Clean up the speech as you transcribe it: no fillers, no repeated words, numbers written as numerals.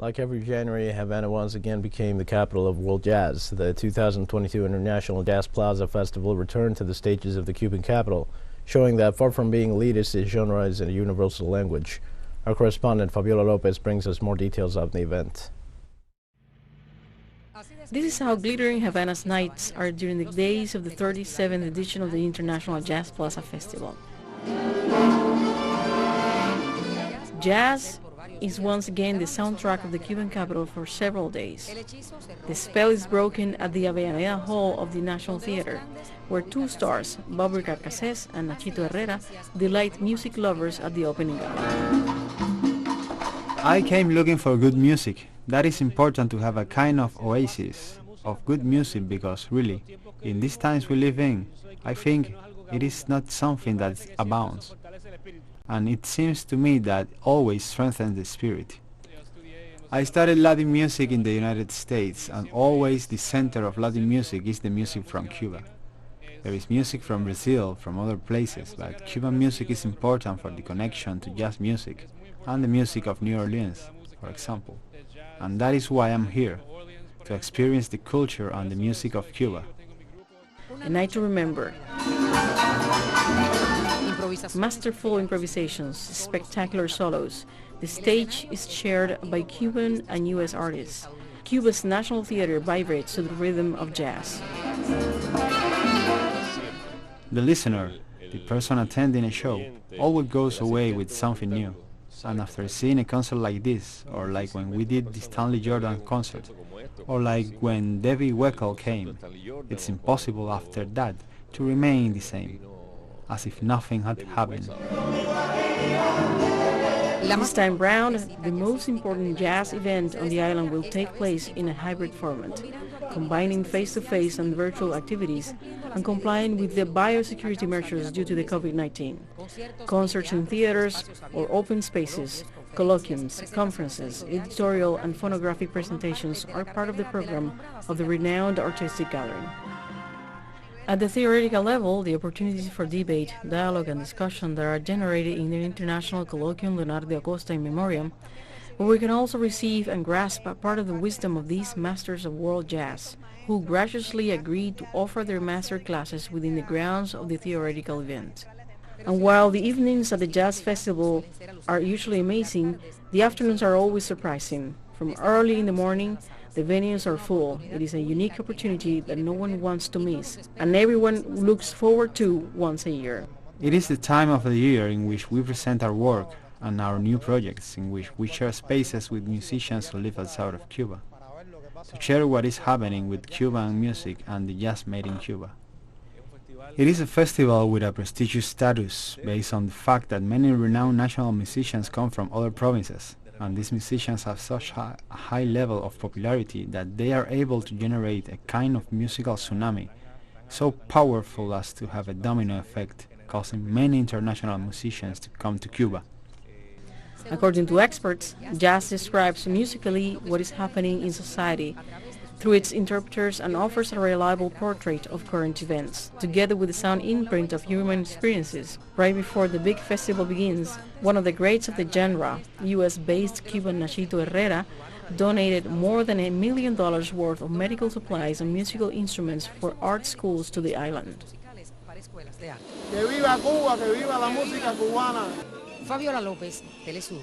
Like every January, Havana once again became the capital of world jazz. The 2022 International Jazz Plaza Festival returned to the stages of the Cuban capital, showing that far from being elitist, the genre is a universal language. Our correspondent Fabiola Lopez brings us more details of the event. This is how glittering Havana's nights are during the days of the 37th edition of the International Jazz Plaza Festival. Jazz is once again the soundtrack of the Cuban capital for several days. The spell is broken at the Havana Hall of the National Theater, where two stars, Bobby Carcassés and Nachito Herrera, delight music lovers at the opening gala. I came looking for good music. That is important to have a kind of oasis of good music because really, in these times we live in, I think it is not something that abounds. And it seems to me that always strengthens the spirit. I studied Latin music in the United States, and always the center of Latin music is the music from Cuba. There is music from Brazil, from other places, but Cuban music is important for the connection to jazz music and the music of New Orleans, for example. And that is why I'm here, to experience the culture and the music of Cuba. A night to remember. Masterful improvisations, spectacular solos. The stage is shared by Cuban and U.S. artists. Cuba's National Theater vibrates to the rhythm of jazz. The listener, the person attending a show, always goes away with something new. And after seeing a concert like this, or like when we did the Stanley Jordan concert, or like when Debbie Weckel came, it's impossible after that to remain the same, as if nothing had happened. This time round, the most important jazz event on the island will take place in a hybrid format, combining face-to-face and virtual activities and complying with the biosecurity measures due to the COVID-19. Concerts in theaters or open spaces, colloquiums, conferences, editorial and phonographic presentations are part of the program of the renowned artistic gathering. At the theoretical level, the opportunities for debate, dialogue and discussion that are generated in the International Colloquium Leonardo Acosta in Memoriam, but we can also receive and grasp a part of the wisdom of these masters of world jazz, who graciously agreed to offer their master classes within the grounds of the theoretical event. And while the evenings at the Jazz Festival are usually amazing, the afternoons are always surprising. From early in the morning, the venues are full. It is a unique opportunity that no one wants to miss, and everyone looks forward to once a year. It is the time of the year in which we present our work and our new projects, in which we share spaces with musicians who live outside of Cuba, to share what is happening with Cuban music and the jazz made in Cuba. It is a festival with a prestigious status based on the fact that many renowned national musicians come from other provinces, and these musicians have such a high level of popularity that they are able to generate a kind of musical tsunami, so powerful as to have a domino effect, causing many international musicians to come to Cuba. According to experts, jazz describes musically what is happening in society through its interpreters and offers a reliable portrait of current events, together with the sound imprint of human experiences. Right before the big festival begins, one of the greats of the genre, US-based Cuban Nachito Herrera, donated more than $1 million worth of medical supplies and musical instruments for art schools to the island. Que viva Cuba, que viva la música cubana. Fabiola Lopez, teleSUR.